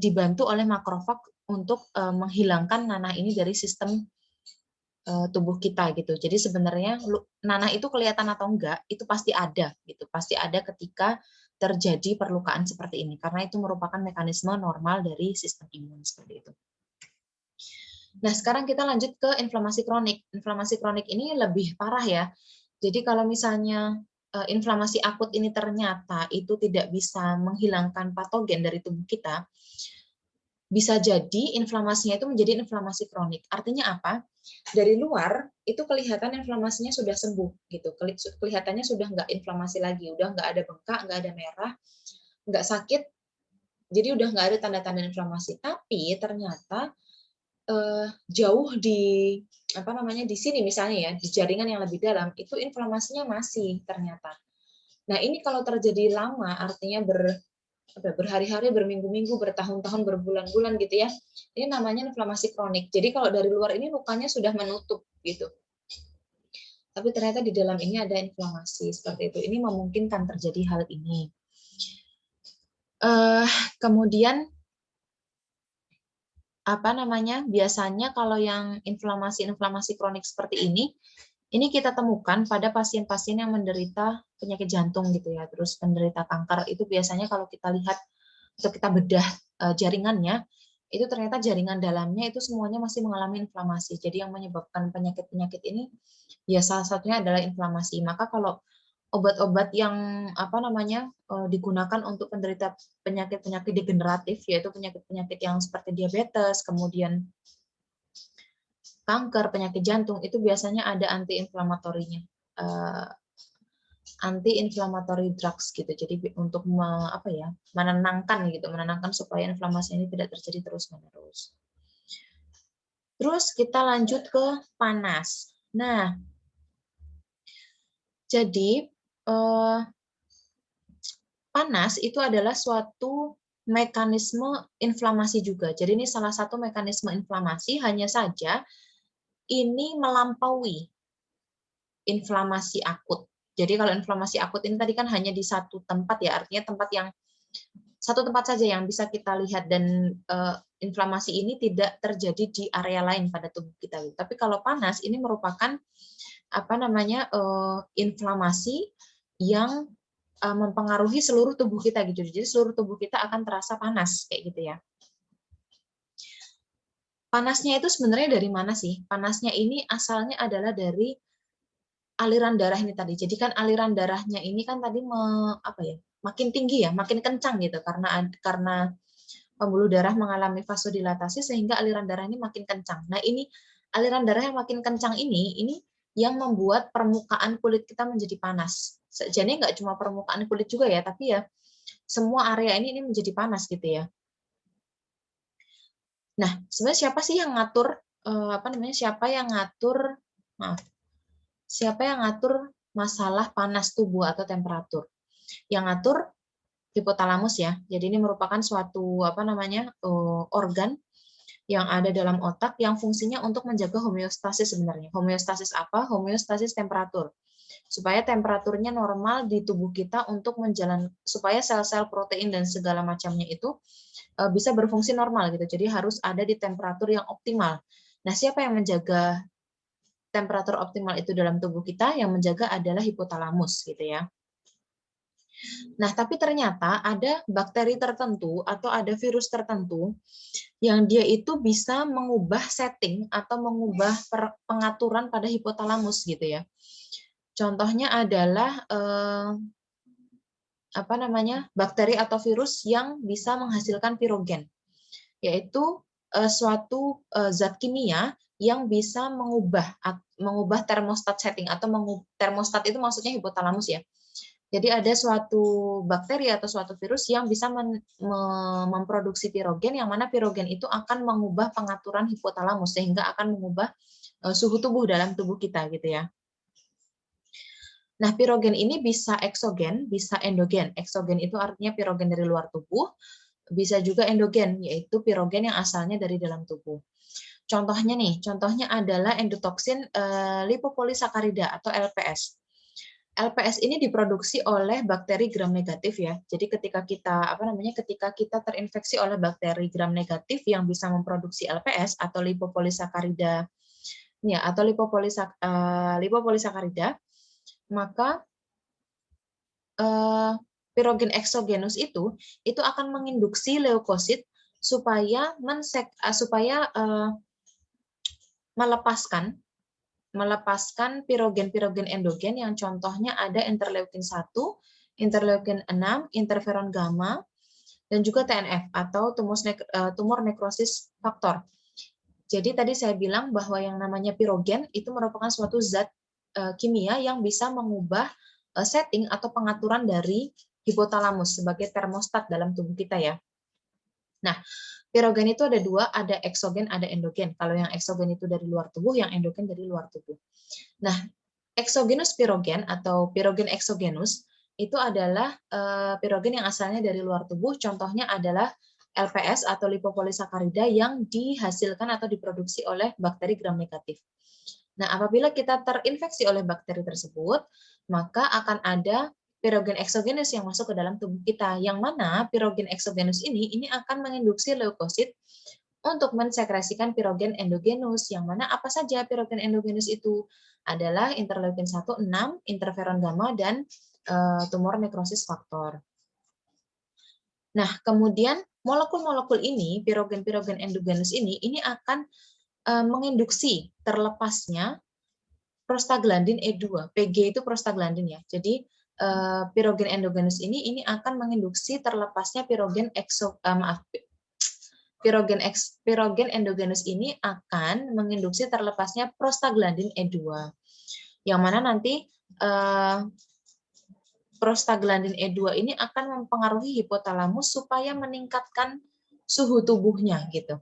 dibantu oleh makrofag untuk menghilangkan nanah ini dari sistem tubuh kita gitu. Jadi sebenarnya nanah itu kelihatan atau enggak, itu pasti ada gitu. Pasti ada ketika terjadi perlukaan seperti ini karena itu merupakan mekanisme normal dari sistem imun seperti itu. Nah, sekarang kita lanjut ke inflamasi kronik. Inflamasi kronik ini lebih parah ya. Jadi kalau misalnya inflamasi akut ini ternyata itu tidak bisa menghilangkan patogen dari tubuh kita, bisa jadi inflamasinya itu menjadi inflamasi kronik. Artinya apa? Dari luar itu kelihatan inflamasinya sudah sembuh gitu. Kelihatannya sudah nggak inflamasi lagi, udah nggak ada bengkak, nggak ada merah, nggak sakit. Jadi udah nggak ada tanda-tanda inflamasi. Tapi ternyata jauh di sini misalnya ya, di jaringan yang lebih dalam itu inflamasinya masih ternyata. Nah, ini kalau terjadi lama artinya berhari-hari, berminggu-minggu, bertahun-tahun, berbulan-bulan gitu ya. Ini namanya inflamasi kronik. Jadi kalau dari luar ini lukanya sudah menutup gitu. Tapi ternyata di dalam ini ada inflamasi seperti itu. Ini memungkinkan terjadi hal ini. Kemudian biasanya kalau yang inflamasi kronik seperti ini kita temukan pada pasien-pasien yang menderita penyakit jantung gitu ya, terus penderita kanker. Itu biasanya kalau kita lihat atau kita bedah jaringannya, itu ternyata jaringan dalamnya itu semuanya masih mengalami inflamasi. Jadi yang menyebabkan penyakit-penyakit ini ya salah satunya adalah inflamasi. Maka kalau obat-obat yang digunakan untuk penderita penyakit-penyakit degeneratif, yaitu penyakit-penyakit yang seperti diabetes, kemudian kanker, penyakit jantung, itu biasanya ada anti-inflamatorinya, anti-inflammatory drugs gitu. Jadi untuk menenangkan supaya inflamasi ini tidak terjadi terus-menerus. Terus kita lanjut ke panas. Nah, jadi panas itu adalah suatu mekanisme inflamasi juga. Jadi ini salah satu mekanisme inflamasi, hanya saja ini melampaui inflamasi akut. Jadi kalau inflamasi akut ini tadi kan hanya di satu tempat ya, artinya satu tempat saja yang bisa kita lihat, dan inflamasi ini tidak terjadi di area lain pada tubuh kita. Tapi kalau panas ini merupakan inflamasi yang mempengaruhi seluruh tubuh kita gitu. Jadi seluruh tubuh kita akan terasa panas kayak gitu ya. Panasnya itu sebenarnya dari mana sih? Panasnya ini asalnya adalah dari aliran darah ini tadi. Jadi kan aliran darahnya ini kan tadi makin tinggi ya, makin kencang gitu karena pembuluh darah mengalami vasodilatasi sehingga aliran darah ini makin kencang. Nah, ini aliran darah yang makin kencang ini yang membuat permukaan kulit kita menjadi panas. Jadi nggak cuma permukaan kulit juga ya, tapi ya semua area ini menjadi panas gitu ya. Nah, sebenarnya siapa sih yang ngatur siapa yang ngatur masalah panas tubuh atau temperatur? Yang ngatur hipotalamus ya. Jadi ini merupakan suatu organ yang ada dalam otak yang fungsinya untuk menjaga homeostasis sebenarnya. Homeostasis apa? Homeostasis temperatur. Supaya temperaturnya normal di tubuh kita untuk supaya sel-sel protein dan segala macamnya itu bisa berfungsi normal gitu. Jadi harus ada di temperatur yang optimal. Nah, siapa yang menjaga temperatur optimal itu dalam tubuh kita? Yang menjaga adalah hipotalamus gitu ya. Nah, tapi ternyata ada bakteri tertentu atau ada virus tertentu yang dia itu bisa mengubah setting atau mengubah pengaturan pada hipotalamus gitu ya. Contohnya adalah bakteri atau virus yang bisa menghasilkan pirogen, yaitu suatu zat kimia yang bisa mengubah termostat setting, atau termostat itu maksudnya hipotalamus ya. Jadi ada suatu bakteri atau suatu virus yang bisa memproduksi pirogen, yang mana pirogen itu akan mengubah pengaturan hipotalamus sehingga akan mengubah suhu tubuh dalam tubuh kita gitu ya. Nah, pirogen ini bisa eksogen, bisa endogen. Eksogen itu artinya pirogen dari luar tubuh, bisa juga endogen, yaitu pirogen yang asalnya dari dalam tubuh. Contohnya adalah endotoksin lipopolisakarida atau LPS. LPS ini diproduksi oleh bakteri gram negatif ya. Jadi ketika kita terinfeksi oleh bakteri gram negatif yang bisa memproduksi LPS atau lipopolisakarida ya, atau lipopolisakarida, maka pirogen eksogenus itu akan menginduksi leukosit supaya melepaskan pirogen-pirogen endogen yang contohnya ada interleukin 1, interleukin 6, interferon gamma, dan juga TNF atau tumor nekrosis faktor. Jadi tadi saya bilang bahwa yang namanya pirogen itu merupakan suatu zat kimia yang bisa mengubah setting atau pengaturan dari hipotalamus sebagai termostat dalam tubuh kita ya. Nah, pirogen itu ada dua, ada eksogen, ada endogen. Kalau yang eksogen itu dari luar tubuh, yang endogen dari luar tubuh. Nah, eksogenus pirogen atau pirogen eksogenus itu adalah pirogen yang asalnya dari luar tubuh. Contohnya adalah LPS atau lipopolisakarida yang dihasilkan atau diproduksi oleh bakteri gram negatif. Nah, apabila kita terinfeksi oleh bakteri tersebut, maka akan ada pirogen eksogenus yang masuk ke dalam tubuh kita, yang mana pirogen eksogenus ini akan menginduksi leukosit untuk mensekresikan pirogen endogenus, yang mana apa saja pirogen endogenus itu adalah interleukin 1, 6, interferon gamma, dan tumor nekrosis faktor. Nah, kemudian molekul-molekul ini, pirogen-pirogen endogenus ini akan menginduksi terlepasnya prostaglandin E2. PG itu prostaglandin ya. Jadi pirogen endogenus ini akan menginduksi terlepasnya pirogen endogenus ini akan menginduksi terlepasnya prostaglandin E2. Yang mana nanti prostaglandin E2 ini akan mempengaruhi hipotalamus supaya meningkatkan suhu tubuhnya gitu.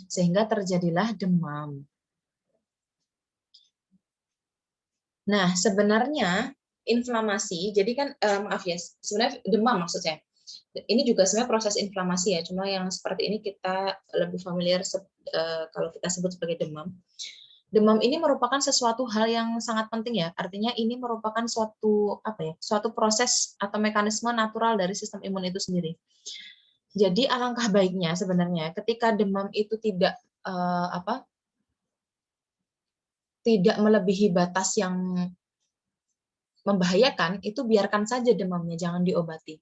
Sehingga terjadilah demam. Nah, sebenarnya inflamasi, jadi kan maaf ya, sebenarnya demam maksud saya. Ini juga sebenarnya proses inflamasi ya, cuma yang seperti ini kita lebih familiar kalau kita sebut sebagai demam. Demam ini merupakan sesuatu hal yang sangat penting ya, artinya ini merupakan suatu proses atau mekanisme natural dari sistem imun itu sendiri. Jadi alangkah baiknya sebenarnya ketika demam itu tidak melebihi batas yang membahayakan, itu biarkan saja demamnya, jangan diobati.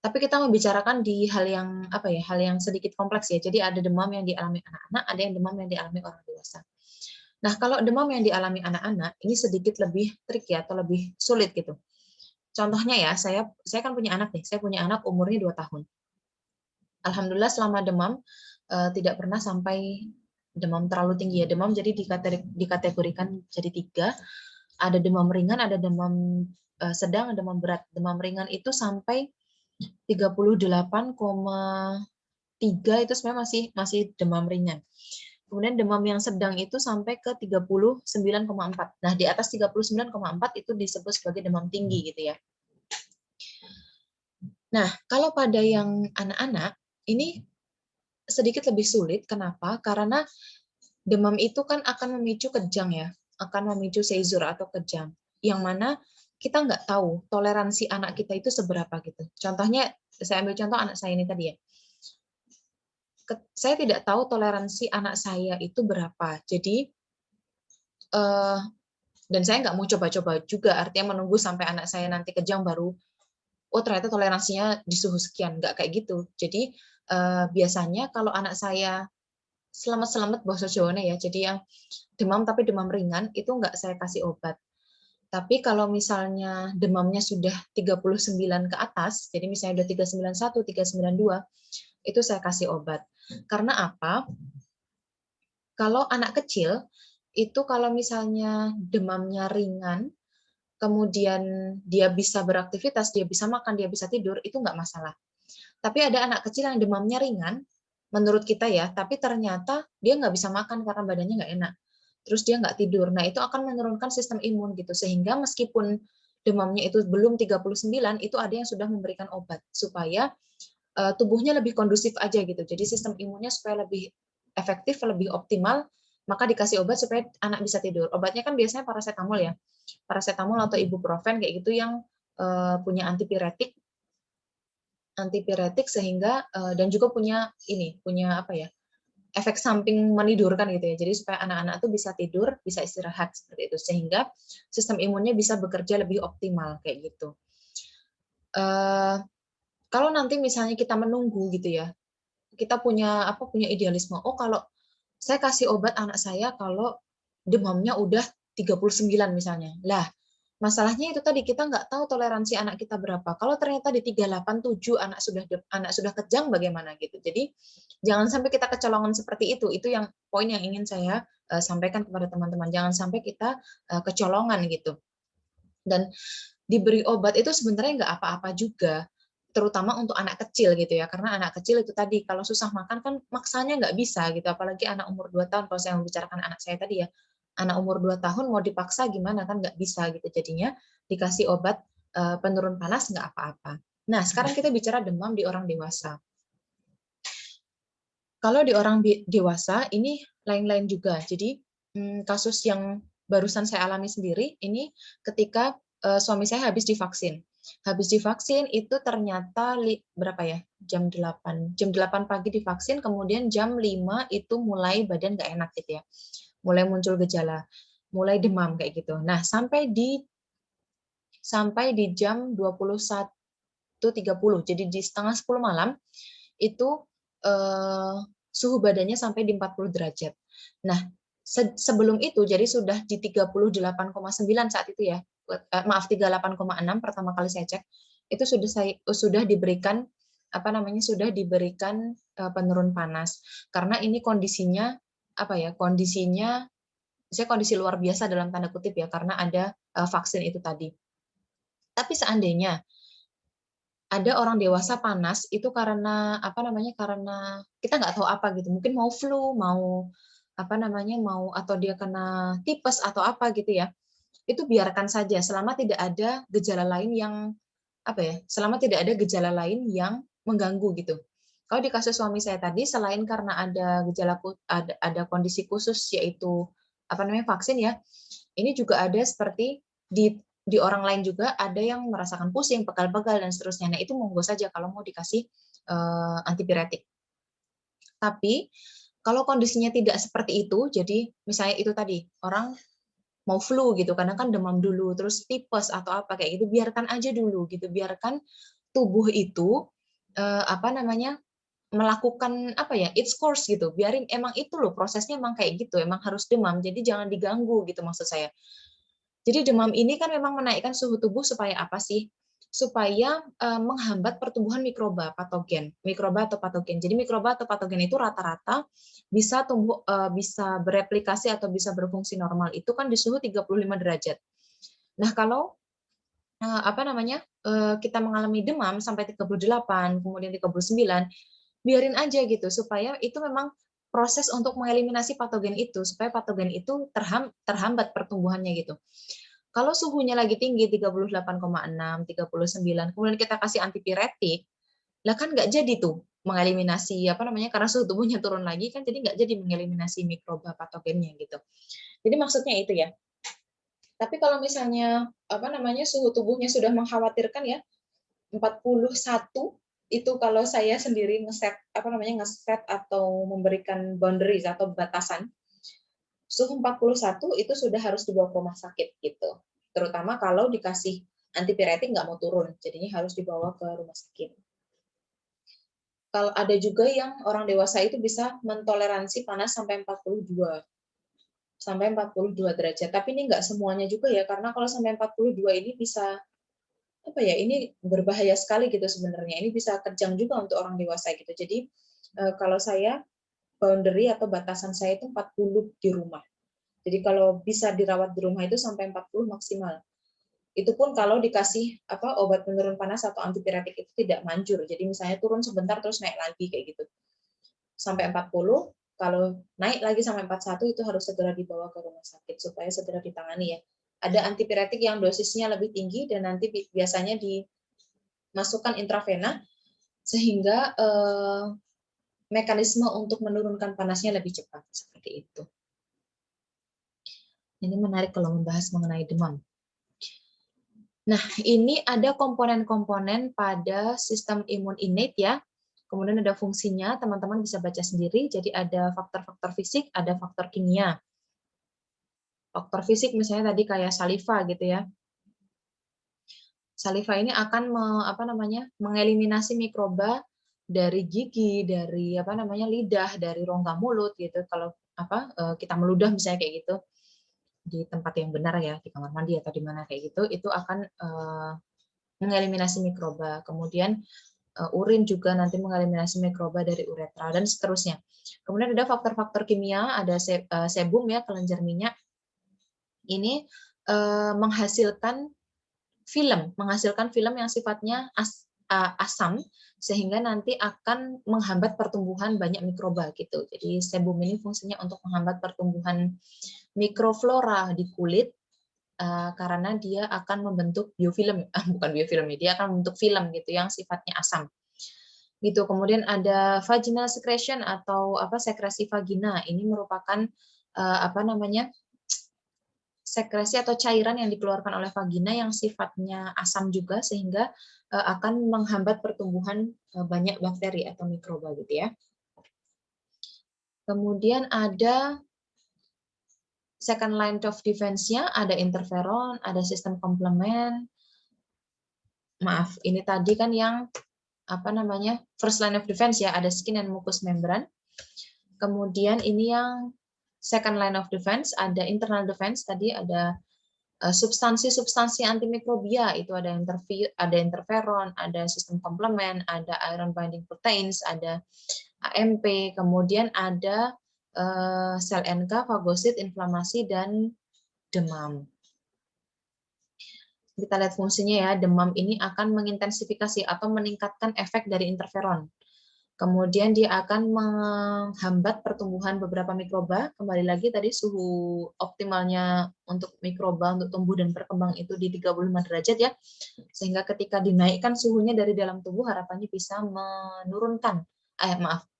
Tapi kita membicarakan di hal yang sedikit kompleks ya. Jadi ada demam yang dialami anak-anak, ada yang demam yang dialami orang dewasa. Nah, kalau demam yang dialami anak-anak ini sedikit lebih trik ya, atau lebih sulit gitu. Contohnya ya, saya kan punya anak nih, saya punya anak umurnya 2 tahun. Alhamdulillah selama demam tidak pernah sampai demam terlalu tinggi ya. Demam jadi dikategorikan jadi 3. Ada demam ringan, ada demam sedang, ada demam berat. Demam ringan itu sampai 38,3 itu sebenarnya masih demam ringan. Kemudian demam yang sedang itu sampai ke 39,4. Nah, di atas 39,4 itu disebut sebagai demam tinggi gitu ya. Nah, kalau pada yang anak-anak ini sedikit lebih sulit. Kenapa? Karena demam itu kan akan memicu kejang ya, akan memicu seizure atau kejang. Yang mana kita nggak tahu toleransi anak kita itu seberapa gitu. Contohnya, saya ambil contoh anak saya ini tadi ya. Saya tidak tahu toleransi anak saya itu berapa. Jadi, dan saya nggak mau coba-coba juga, artinya menunggu sampai anak saya nanti kejang baru, oh ternyata toleransinya di suhu sekian, nggak kayak gitu. Jadi, biasanya kalau anak saya selamat-selamat bahasa Jawanya ya, jadi yang demam tapi demam ringan, itu nggak saya kasih obat. Tapi kalau misalnya demamnya sudah 39 ke atas, jadi misalnya udah 391, 392, itu saya kasih obat. Karena apa? Kalau anak kecil itu kalau misalnya demamnya ringan, kemudian dia bisa beraktivitas, dia bisa makan, dia bisa tidur, itu nggak masalah. Tapi ada anak kecil yang demamnya ringan, menurut kita ya, tapi ternyata dia nggak bisa makan karena badannya nggak enak. Terus dia nggak tidur. Nah, itu akan menurunkan sistem imun gitu. Sehingga meskipun demamnya itu belum 39, itu ada yang sudah memberikan obat supaya tubuhnya lebih kondusif aja gitu. Jadi sistem imunnya supaya lebih efektif, lebih optimal, maka dikasih obat supaya anak bisa tidur. Obatnya kan biasanya paracetamol ya. Paracetamol atau ibuprofen kayak gitu yang punya antipiretik sehingga dan juga punya apa ya? Efek samping menidurkan gitu ya. Jadi supaya anak-anak tuh bisa tidur, bisa istirahat seperti itu sehingga sistem imunnya bisa bekerja lebih optimal kayak gitu. Kalau nanti misalnya kita menunggu gitu ya, kita punya idealisme. Oh, kalau saya kasih obat anak saya kalau demamnya udah 39 misalnya. Lah, masalahnya itu tadi kita nggak tahu toleransi anak kita berapa. Kalau ternyata di 387 anak sudah kejang bagaimana gitu. Jadi jangan sampai kita kecolongan seperti itu. Itu yang poin yang ingin saya sampaikan kepada teman-teman. Jangan sampai kita kecolongan gitu. Dan diberi obat itu sebenarnya nggak apa-apa juga, terutama untuk anak kecil gitu ya, karena anak kecil itu tadi kalau susah makan kan maksanya nggak bisa gitu, apalagi anak umur 2 tahun, kalau saya membicarakan anak saya tadi ya, anak umur 2 tahun mau dipaksa gimana kan nggak bisa gitu, jadinya dikasih obat penurun panas nggak apa-apa. Nah, sekarang kita bicara demam di orang dewasa. Kalau di orang dewasa ini lain-lain juga. Jadi kasus yang barusan saya alami sendiri ini ketika suami saya habis divaksin. Habis divaksin itu ternyata berapa ya? Jam 8 pagi divaksin, kemudian jam 5 itu mulai badan nggak enak gitu ya. Mulai muncul gejala, mulai demam kayak gitu. Nah, sampai di jam 21.30. Jadi di setengah 10 malam itu suhu badannya sampai di 40 derajat. Nah, sebelum itu jadi sudah di 38,9 saat itu ya. Maaf 38,6 pertama kali saya cek. Itu sudah diberikan penurun panas. Karena ini kondisinya kondisi luar biasa dalam tanda kutip ya karena ada vaksin itu tadi. Tapi seandainya ada orang dewasa panas itu karena karena kita nggak tahu apa gitu, mungkin mau flu, mau atau dia kena tipes atau apa gitu ya, itu biarkan saja selama tidak ada gejala lain yang mengganggu gitu. Kalau di kasus suami saya tadi, selain karena ada kondisi khusus yaitu vaksin ya, ini juga ada seperti di orang lain juga ada yang merasakan pusing, pegal-pegal dan seterusnya. Nah, itu monggo saja kalau mau dikasih antipiretik. Tapi kalau kondisinya tidak seperti itu, jadi misalnya itu tadi orang mau flu gitu, karena kan demam dulu, terus tipes atau apa kayak gitu, biarkan aja dulu gitu, biarkan tubuh itu melakukan its course gitu, biarin emang itu loh prosesnya emang kayak gitu, emang harus demam, jadi jangan diganggu gitu maksud saya. Jadi demam ini kan memang menaikkan suhu tubuh supaya apa sih? Supaya menghambat pertumbuhan mikroba atau patogen. Jadi mikroba atau patogen itu rata-rata bisa bereplikasi atau bisa berfungsi normal itu kan di suhu 35 derajat. Nah, kalau kita mengalami demam sampai 38, kemudian 39, biarin aja gitu supaya itu memang proses untuk mengeliminasi patogen itu supaya patogen itu terhambat pertumbuhannya gitu. Kalau suhunya lagi tinggi 38,6, 39, kemudian kita kasih antipiretik, lah kan nggak jadi tuh mengeliminasi karena suhu tubuhnya turun lagi kan jadi nggak jadi mengeliminasi mikroba patogennya gitu. Jadi maksudnya itu ya. Tapi kalau misalnya suhu tubuhnya sudah mengkhawatirkan ya 41 itu kalau saya sendiri ngeset atau memberikan boundaries atau batasan suhu 41 itu sudah harus dibawa ke rumah sakit gitu. Terutama kalau dikasih antipiretik nggak mau turun, jadinya harus dibawa ke rumah sakit. Kalau ada juga yang orang dewasa itu bisa mentoleransi panas sampai 42 derajat. Tapi ini nggak semuanya juga ya, karena kalau sampai 42 ini bisa ini berbahaya sekali gitu sebenarnya. Ini bisa kejang juga untuk orang dewasa gitu. Jadi Kalau saya boundary atau batasan saya itu 40 di rumah. Jadi kalau bisa dirawat di rumah itu sampai 40 maksimal. Itu pun kalau dikasih obat penurun panas atau antipiretik itu tidak manjur. Jadi misalnya turun sebentar terus naik lagi kayak gitu. Sampai 40, kalau naik lagi sampai 41 itu harus segera dibawa ke rumah sakit supaya segera ditangani ya. Ada antipiretik yang dosisnya lebih tinggi dan nanti biasanya dimasukkan intravena sehingga mekanisme untuk menurunkan panasnya lebih cepat seperti itu. Ini menarik kalau membahas mengenai demam. Nah, ini ada komponen-komponen pada sistem imun innate ya. Kemudian ada fungsinya, teman-teman bisa baca sendiri. Jadi ada faktor-faktor fisik, ada faktor kimia. Faktor fisik misalnya tadi kayak saliva gitu ya. Saliva ini akan mengeliminasi mikroba dari gigi, dari lidah, dari rongga mulut gitu. Kalau kita meludah misalnya kayak gitu di tempat yang benar ya, di kamar mandi atau di mana kayak gitu, itu akan mengeliminasi mikroba. Kemudian urin juga nanti mengeliminasi mikroba dari uretra dan seterusnya. Kemudian ada faktor-faktor kimia, ada sebum ya, kelenjar minyak. Ini menghasilkan film yang sifatnya asam sehingga nanti akan menghambat pertumbuhan banyak mikroba gitu. Jadi sebum ini fungsinya untuk menghambat pertumbuhan mikroflora di kulit karena dia akan membentuk biofilm, bukan biofilm, dia akan membentuk film gitu yang sifatnya asam. Gitu. Kemudian ada vaginal secretion atau sekresi vagina. Ini merupakan sekresi atau cairan yang dikeluarkan oleh vagina yang sifatnya asam juga sehingga akan menghambat pertumbuhan banyak bakteri atau mikroba gitu ya. Kemudian ada second line of defense-nya, ada interferon, ada sistem komplement. Maaf, ini tadi kan yang first line of defense ya, ada skin and mucous membrane. Kemudian ini yang second line of defense, ada internal defense, tadi ada substansi-substansi antimikrobia, itu ada interferon, ada sistem komplement, ada iron binding proteins, ada AMP, kemudian ada sel NK, fagosit, inflamasi, dan demam. Kita lihat fungsinya ya, demam ini akan mengintensifikasi atau meningkatkan efek dari interferon. Kemudian dia akan menghambat pertumbuhan beberapa mikroba. Kembali lagi tadi suhu optimalnya untuk mikroba untuk tumbuh dan berkembang itu di 35 derajat ya. Sehingga ketika dinaikkan suhunya dari dalam tubuh harapannya bisa menurunkan,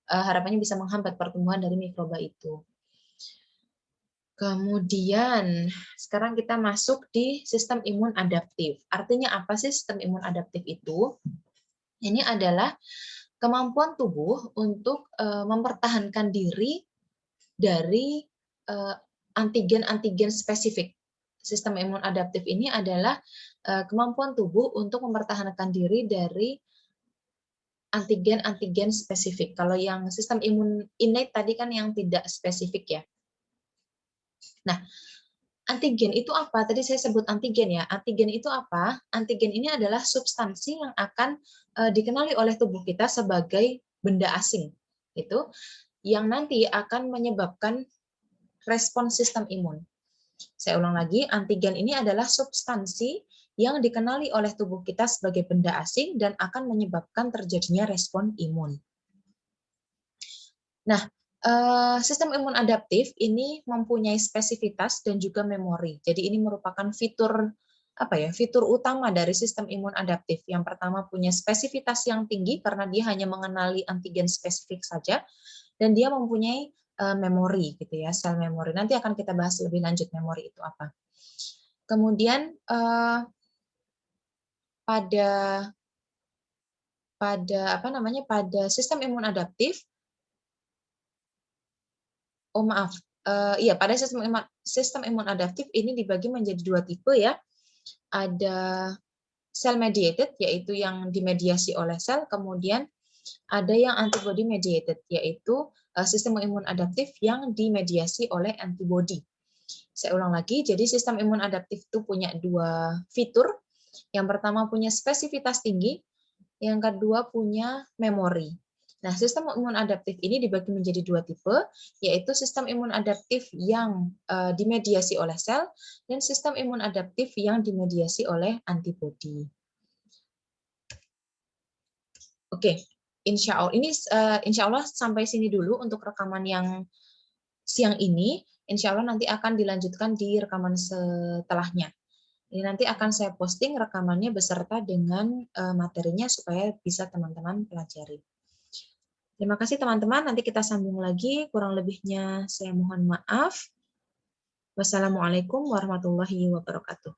harapannya bisa menghambat pertumbuhan dari mikroba itu. Kemudian sekarang kita masuk di sistem imun adaptif. Artinya apa sih sistem imun adaptif itu? Ini adalah kemampuan tubuh untuk mempertahankan diri dari antigen-antigen spesifik. Sistem imun adaptif ini adalah kemampuan tubuh untuk mempertahankan diri dari antigen-antigen spesifik. Kalau yang sistem imun innate tadi kan yang tidak spesifik ya. Nah, antigen itu apa? Tadi saya sebut antigen ya. Antigen itu apa? Antigen ini adalah substansi yang akan dikenali oleh tubuh kita sebagai benda asing. Itu yang nanti akan menyebabkan respons sistem imun. Saya ulang lagi, antigen ini adalah substansi yang dikenali oleh tubuh kita sebagai benda asing dan akan menyebabkan terjadinya respon imun. Nah, sistem imun adaptif ini mempunyai spesifitas dan juga memori. Jadi ini merupakan fitur fitur utama dari sistem imun adaptif. Yang pertama punya spesifitas yang tinggi karena dia hanya mengenali antigen spesifik saja dan dia mempunyai memori gitu ya, sel memori. Nanti akan kita bahas lebih lanjut memori itu apa. Kemudian pada sistem imun adaptif pada sistem imun adaptif ini dibagi menjadi dua tipe ya. Ada cell mediated, yaitu yang dimediasi oleh sel, kemudian ada yang antibody mediated, yaitu sistem imun adaptif yang dimediasi oleh antibody. Saya ulang lagi, jadi sistem imun adaptif itu punya dua fitur. Yang pertama punya spesifitas tinggi, yang kedua punya memori. Nah, sistem imun adaptif ini dibagi menjadi dua tipe, yaitu sistem imun adaptif yang dimediasi oleh sel dan sistem imun adaptif yang dimediasi oleh antibodi. Oke, insya Allah sampai sini dulu untuk rekaman yang siang ini. Insya Allah nanti akan dilanjutkan di rekaman setelahnya. Ini nanti akan saya posting rekamannya beserta dengan materinya supaya bisa teman-teman pelajari. Terima kasih teman-teman, nanti kita sambung lagi. Kurang lebihnya saya mohon maaf. Wassalamualaikum warahmatullahi wabarakatuh.